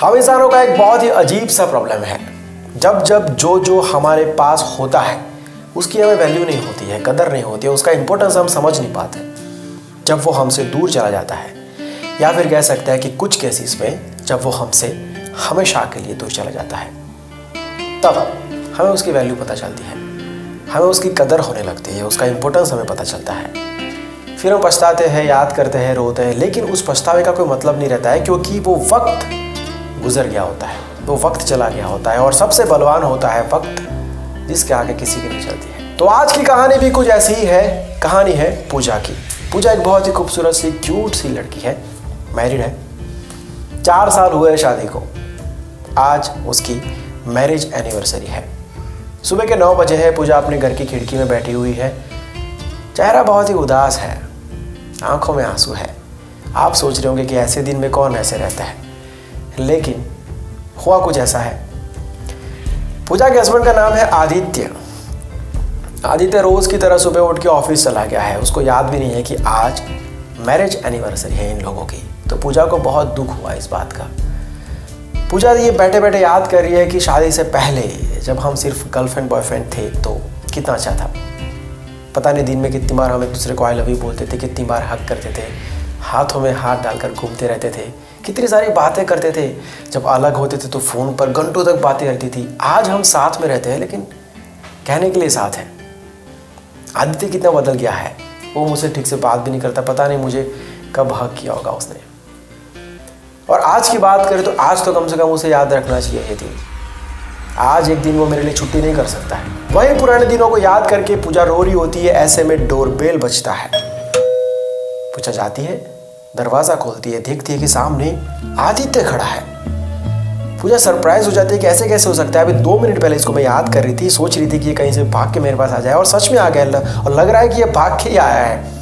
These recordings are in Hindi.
हम इंसानों का एक बहुत ही अजीब सा प्रॉब्लम है। जब जब जो हमारे पास होता है उसकी हमें वैल्यू नहीं होती है, कदर नहीं होती है, उसका इंपॉर्टेंस हम समझ नहीं पाते। जब वो हमसे दूर चला जाता है, या फिर कह सकते हैं कि कुछ केसेस में जब वो हमसे हमेशा के लिए दूर चला जाता है, तब हमें उसकी वैल्यू पता चलती है, हमें उसकी कदर होने लगती है, उसका इंपॉर्टेंस हमें पता चलता है। फिर हम पछताते हैं, याद करते हैं, रोते हैं, लेकिन उस पछतावे का कोई मतलब नहीं रहता है, क्योंकि वो वक्त गुजर गया होता है, वो वक्त चला गया होता है। और सबसे बलवान होता है वक्त, जिसके आगे किसी की नहीं चलती है। तो आज की कहानी भी कुछ ऐसी ही है। कहानी है पूजा की। पूजा एक बहुत ही खूबसूरत सी, क्यूट सी लड़की है, मैरिड है, 4 साल हुए शादी को। आज उसकी मैरिज एनिवर्सरी है। सुबह के 9 बजे है। पूजा अपने घर की खिड़की में बैठी हुई है। चेहरा बहुत ही उदास है, आंखों में आंसू है। आप सोच रहे होंगे कि ऐसे दिन में कौन ऐसे रहता है, लेकिन हुआ कुछ ऐसा है। पूजा के हस्बैंड का नाम है आदित्य। आदित्य रोज की तरह सुबह उठ के ऑफिस चला गया है। उसको याद भी नहीं है कि आज मैरिज एनिवर्सरी है इन लोगों की। तो पूजा को बहुत दुख हुआ इस बात का। पूजा ये बैठे बैठे याद कर रही है कि शादी से पहले जब हम सिर्फ गर्लफ्रेंड बॉयफ्रेंड थे तो कितना अच्छा था। पता नहीं दिन में कितनी बार हम एक दूसरे को आई लव यू बोलते थे, कितनी बार हक करते थे, हाथों में हाथ डालकर घूमते रहते थे, कितनी सारी बातें करते थे। जब अलग होते थे तो फ़ोन पर घंटों तक बातें रहती थी। आज हम साथ में रहते हैं, लेकिन कहने के लिए साथ हैं। आदित्य कितना बदल गया है। वो मुझसे ठीक से बात भी नहीं करता। पता नहीं मुझे कब हक किया होगा उसने। और आज की बात करें तो आज तो कम से कम उसे याद रखना चाहिए ये दिन। आज एक दिन वो मेरे लिए छुट्टी नहीं कर सकता है। वही पुराने दिनों को याद करके पूजा रो रही होती है। ऐसे में डोरबेल बजता है। पूजा जाती है, दरवाज़ा खोलती है, देखती है कि सामने आदित्य खड़ा है। पूजा सरप्राइज हो जाती है कि ऐसे कैसे हो सकता है। अभी 2 मिनट पहले इसको मैं याद कर रही थी, सोच रही थी कि ये कहीं से भाग के मेरे पास आ जाए, और सच में आ गया। और लग रहा है कि ये भाग के ही आया है।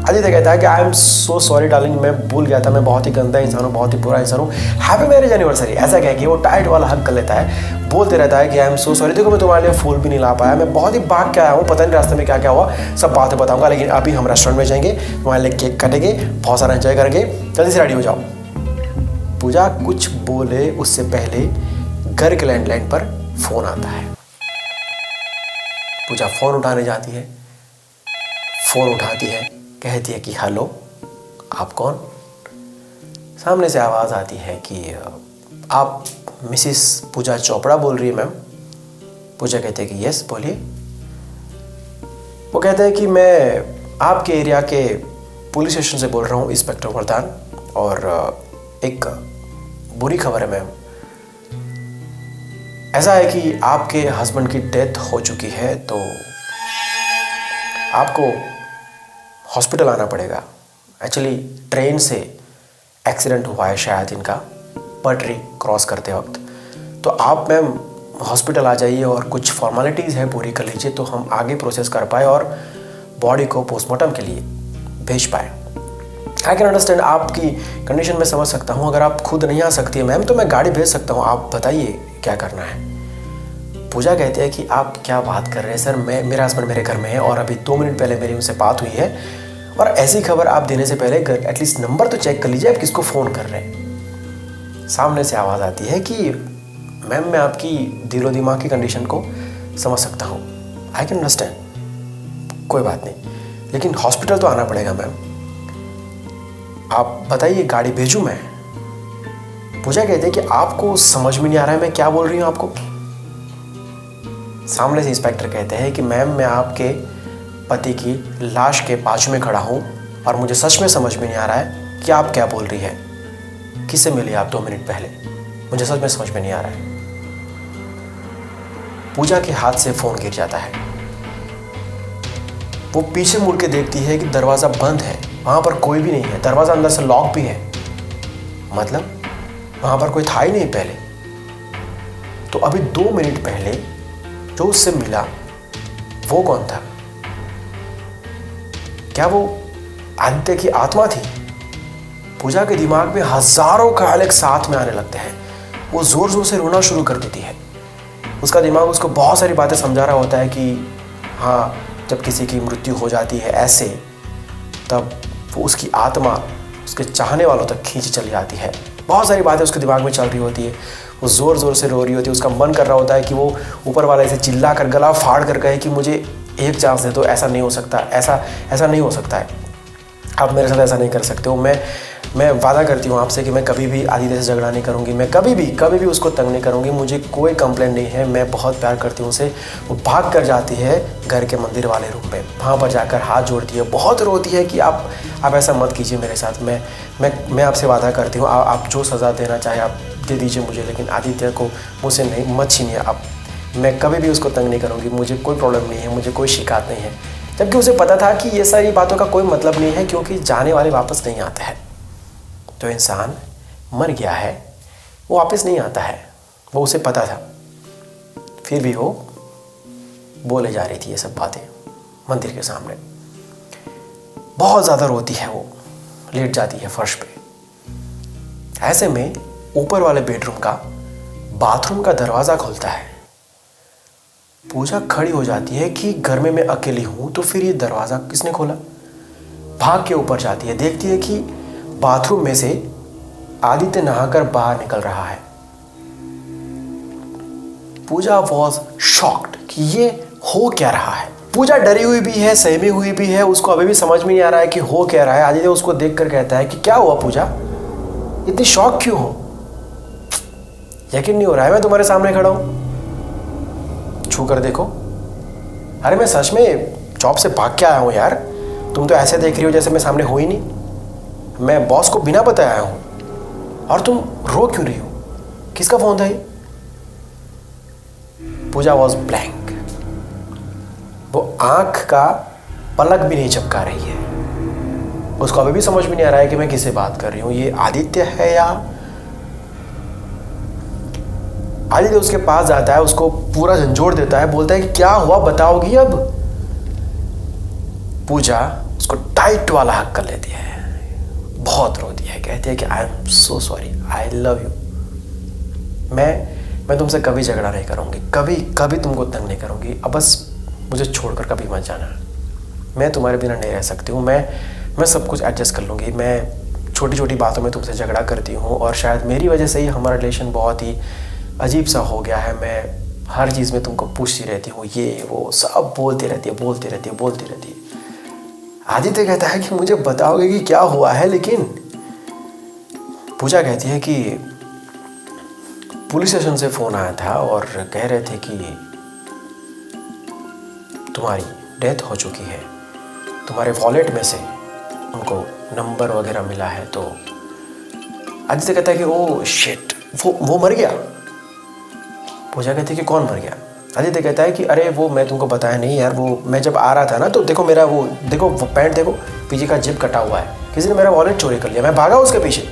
आदित्य कहता है कि I am so sorry darling, मैं भूल गया था, मैं बहुत ही गंदा इंसान हूँ, बहुत ही बुरा इंसान हूँ, हैप्पी मैरिज एनिवर्सरी। ऐसा कह के वो टाइट वाला हक कर लेता है, बोलते रहता है कि आई एम सो सॉरी, देखो मैं तुम्हारे लिए फूल भी नहीं ला पाया, मैं बहुत ही भाग के आया हूँ, पता नहीं रास्ते में क्या क्या हुआ, सब बातें बताऊंगा, लेकिन अभी हम रेस्टोरेंट में जाएंगे, तुम्हारे लिए केक कटेंगे, बहुत सारा एंजॉय करेंगे, जल्दी से रेडी हो जाओ। पूजा कुछ बोले उससे पहले घर के लैंडलाइन पर फोन आता है। पूजा फोन उठाने जाती है, फोन उठाती है, कहती है कि हेलो, आप कौन? सामने से आवाज़ आती है कि आप मिसिस पूजा चोपड़ा बोल रही है मैम। पूजा कहते हैं कि यस बोलिए। वो कहते हैं कि मैं आपके एरिया के पुलिस स्टेशन से बोल रहा हूँ, इंस्पेक्टर प्रधान, और एक बुरी खबर है मैम। ऐसा है कि आपके हस्बैंड की डेथ हो चुकी है, तो आपको हॉस्पिटल आना पड़ेगा। एक्चुअली ट्रेन से एक्सीडेंट हुआ है शायद इनका, पटरी क्रॉस करते वक्त। तो आप मैम हॉस्पिटल आ जाइए और कुछ फॉर्मेलिटीज़ है पूरी कर लीजिए, तो हम आगे प्रोसेस कर पाए और बॉडी को पोस्टमार्टम के लिए भेज पाए। आई कैन अंडरस्टैंड, आपकी कंडीशन में समझ सकता हूँ। अगर आप खुद नहीं आ सकती है मैम तो मैं गाड़ी भेज सकता हूँ, आप बताइए क्या करना है। पूजा कहते हैं कि आप क्या बात कर रहे हैं सर, मेरा हस्बैंड मेरे घर में है और अभी 2 मिनट पहले मेरी उनसे बात हुई है, और ऐसी खबर आप देने से पहले एटलीस्ट नंबर तो चेक कर लीजिए, आप किसको फ़ोन कर रहे हैं। सामने से आवाज़ आती है कि मैम मैं आपकी दिलो दिमाग की कंडीशन को समझ सकता हूँ, आई कैन अंडरस्टैंड, कोई बात नहीं, लेकिन हॉस्पिटल तो आना पड़ेगा मैम। आप बताइए गाड़ी भेजूँ मैं? पूजा कहते हैं कि आपको समझ में नहीं आ रहा है मैं क्या बोल रही हूँ आपको। सामने से इंस्पेक्टर कहते हैं कि मैम मैं आपके पति की लाश के बाजू में खड़ा हूँ और मुझे सच में समझ में नहीं आ रहा है कि आप क्या बोल रही है। किससे मिली आप 2 मिनट पहले? मुझे सच में समझ में नहीं आ रहा है। पूजा के हाथ से फोन गिर जाता है। वो पीछे मुड़ के देखती है कि दरवाज़ा बंद है, वहाँ पर कोई भी नहीं है, दरवाज़ा अंदर से लॉक भी है, मतलब वहाँ पर कोई था ही नहीं पहले। तो अभी 2 मिनट पहले जो उससे मिला वो कौन था? क्या वो आदित्य की आत्मा थी? पूजा के दिमाग में हजारों ख्याल एक साथ में आने लगते हैं। वो जोर जोर से रोना शुरू कर देती है। उसका दिमाग उसको बहुत सारी बातें समझा रहा होता है कि हाँ, जब किसी की मृत्यु हो जाती है ऐसे, तब वो उसकी आत्मा उसके चाहने वालों तक खींच चली जाती है। बहुत सारी बातें उसके दिमाग में चल रही होती है, वो ज़ोर ज़ोर से रो रही होती है, उसका मन कर रहा होता है कि वो ऊपर वाले से चिल्ला कर गला फाड़ कर कहे कि मुझे एक चांस दे दो, ऐसा नहीं हो सकता, ऐसा नहीं हो सकता है, आप मेरे साथ ऐसा नहीं कर सकते हो। मैं वादा करती हूँ आपसे कि मैं कभी भी आदित्य से झगड़ा नहीं करूँगी, मैं कभी भी उसको तंग नहीं करूँगी, मुझे कोई कंप्लेंट नहीं है, मैं बहुत प्यार करती हूँ उसे। वो भाग कर जाती है घर के मंदिर वाले रूम पे, वहाँ पर जाकर हाथ जोड़ती है, बहुत रोती है कि आप ऐसा मत कीजिए मेरे साथ, मैं आपसे वादा करती हूँ, आप जो सज़ा देना चाहे आप दे दीजिए मुझे, लेकिन आदित्य को मुझसे नहीं मत छीनिए आप, मैं कभी भी उसको तंग नहीं करूँगी, मुझे कोई प्रॉब्लम नहीं है, मुझे कोई शिकायत नहीं है। जबकि उसे पता था कि ये सारी बातों का कोई मतलब नहीं है, क्योंकि जाने वाले वापस नहीं आते हैं। जो इंसान मर गया है वो वापस नहीं आता है, वो उसे पता था, फिर भी वो बोले जा रही थी ये सब बातें मंदिर के सामने। बहुत ज़्यादा रोती है वो, लेट जाती है फर्श पे। ऐसे में ऊपर वाले बेडरूम का बाथरूम का दरवाज़ा खुलता है। पूजा खड़ी हो जाती है कि घर में मैं अकेली हूँ, तो फिर ये दरवाज़ा किसने खोला। भाग के ऊपर जाती है, देखती है कि बाथरूम में से आदित्य नहाकर बाहर निकल रहा है। पूजा वॉज शॉक्ड कि ये हो क्या रहा है। पूजा डरी हुई भी है, सहमी हुई भी है, उसको अभी भी समझ में नहीं आ रहा है कि हो क्या रहा है। आदित्य उसको देखकर कहता है कि क्या हुआ पूजा, इतनी शॉक क्यों हो, यकीन नहीं हो रहा है मैं तुम्हारे सामने खड़ा हूं, छू कर देखो। अरे मैं सच में जॉब से भाग के आया हूं यार, तुम तो ऐसे देख रही हो जैसे मैं सामने हो ही नहीं, मैं बॉस को बिना बताए आया हूं, और तुम रो क्यों रही हो, किसका फोन था ये। पूजा वॉज ब्लैंक, वो आंख का पलक भी नहीं झपका रही है। उसको अभी भी समझ में नहीं आ रहा है कि मैं किससे बात कर रही हूं, ये आदित्य है या। आदित्य उसके पास जाता है, उसको पूरा झंझोड़ देता है, बोलता है कि क्या हुआ बताओगी अब। पूजा उसको टाइट वाला हक कर लेती है, बहुत रोती है, कहती है कि I am so sorry, I love you, मैं तुमसे कभी झगड़ा नहीं करूँगी, कभी तुमको तंग नहीं करूँगी, अब बस मुझे छोड़कर कभी मत जाना, मैं तुम्हारे बिना नहीं रह सकती हूँ, मैं सब कुछ एडजस्ट कर लूँगी। मैं छोटी छोटी बातों में तुमसे झगड़ा करती हूँ और शायद मेरी वजह से ही हमारा रिलेशन बहुत ही अजीब सा हो गया है। मैं हर चीज़ में तुमको पूछती रहती हूँ, ये वो सब बोलती रहती है। आदित्य कहता है कि मुझे बताओगे कि क्या हुआ है, लेकिन पूजा कहती है कि पुलिस स्टेशन से फ़ोन आया था और कह रहे थे कि तुम्हारी डेथ हो चुकी है, तुम्हारे वॉलेट में से उनको नंबर वगैरह मिला है। तो आदित्य कहता है कि ओ शिट, वो मर गया। पूजा कहती है कि कौन मर गया। आदित्य कहता है कि अरे वो मैं तुमको बताया नहीं यार, वो मैं जब आ रहा था ना, तो देखो मेरा वो पैंट देखो, पीछे का जिप कटा हुआ है, किसी ने मेरा वॉलेट चोरी कर लिया, मैं भागा उसके पीछे,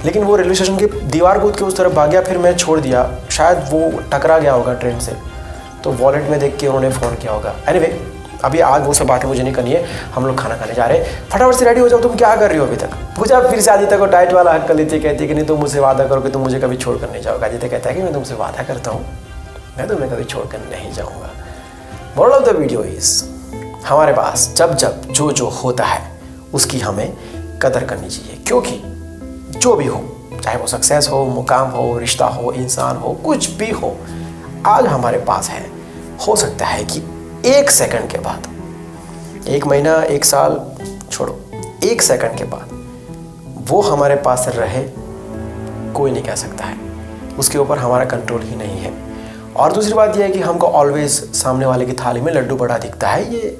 लेकिन वो रेलवे स्टेशन की दीवार कूद के उस तरफ भाग गया, फिर मैं छोड़ दिया, शायद वो टकरा गया होगा ट्रेन से, तो वॉलेट में देख के उन्होंने फ़ोन किया होगा। एनीवे, अभी आज वो सब बातें मुझे नहीं करनी है, हम लोग खाना खाने जा रहे हैं, फटाफट से रेडी हो जाओ, तुम क्या कर रही हो अभी तक। पूजा फिर से आदित्य को टाइट वाला हक कर लेती है, कहती है कि नहीं तुम मुझसे वादा करो कि तुम मुझे कभी छोड़ कर नहीं जाओगे। आदित्य कहता है कि मैं तुमसे वादा करता हूँ, मैं तुम्हें कभी छोड़ कर नहीं जाऊँगा। Moral of the video is, हमारे पास जब जो होता है उसकी हमें कदर करनी चाहिए, क्योंकि जो भी हो, चाहे वो सक्सेस हो, मुकाम हो, रिश्ता हो, इंसान हो, कुछ भी हो, आज हमारे पास है, हो सकता है कि 1 सेकंड के बाद, 1 महीना, 1 साल छोड़ो, 1 सेकंड के बाद वो हमारे पास रहे, कोई नहीं कह सकता है, उसके ऊपर हमारा कंट्रोल ही नहीं है। और दूसरी बात यह है कि हमको ऑलवेज सामने वाले की थाली में लड्डू बड़ा दिखता है, ये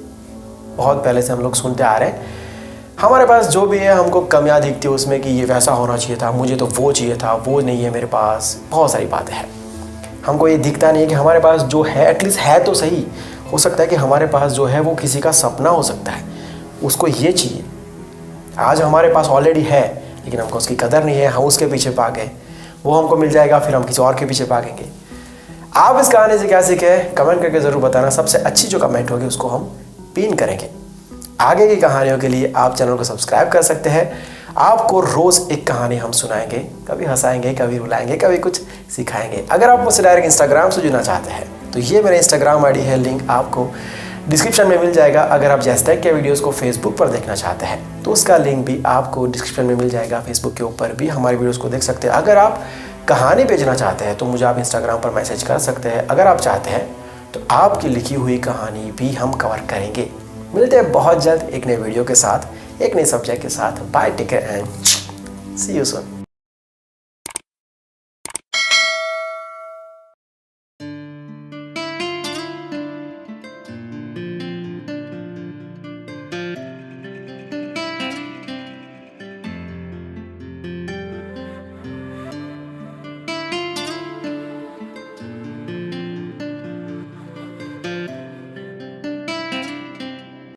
बहुत पहले से हम लोग सुनते आ रहे हैं। हमारे पास जो भी है हमको कमियां दिखती है उसमें कि ये वैसा होना चाहिए था, मुझे तो वो चाहिए था, वो नहीं है मेरे पास, बहुत सारी बातें हैं। हमको ये दिखता नहीं है कि हमारे पास जो है एटलीस्ट है तो सही। हो सकता है कि हमारे पास जो है वो किसी का सपना हो सकता है, उसको ये चाहिए। आज हमारे पास ऑलरेडी है, लेकिन हमको उसकी कदर नहीं है, हम उसके पीछे भागे, वो हमको मिल जाएगा, फिर हम किसी और के पीछे भागेंगे। आप इस कहानी से क्या सीखे, कमेंट करके ज़रूर बताना। सबसे अच्छी जो कमेंट होगी उसको हम पिन करेंगे। आगे की कहानियों के लिए आप चैनल को सब्सक्राइब कर सकते हैं। आपको रोज़ एक कहानी हम सुनाएंगे, कभी हंसाएंगे, कभी रुलाएंगे, कभी कुछ सिखाएंगे। अगर आप मुझसे डायरेक्ट इंस्टाग्राम से जुड़ना चाहते हैं तो ये मेरा इंस्टाग्राम आईडी है, लिंक आपको डिस्क्रिप्शन में मिल जाएगा। अगर आप जैस्टैग के वीडियोस को फेसबुक पर देखना चाहते हैं तो उसका लिंक भी आपको डिस्क्रिप्शन में मिल जाएगा। फेसबुक के ऊपर भी हमारे वीडियोस को देख सकते हैं। अगर आप कहानी भेजना चाहते हैं तो मुझे आप इंस्टाग्राम पर मैसेज कर सकते हैं। अगर आप चाहते हैं तो आपकी लिखी हुई कहानी भी हम कवर करेंगे। मिलते हैं बहुत जल्द एक नए वीडियो के साथ, एक नए सब्जेक्ट के साथ। Bye, take care and see you soon.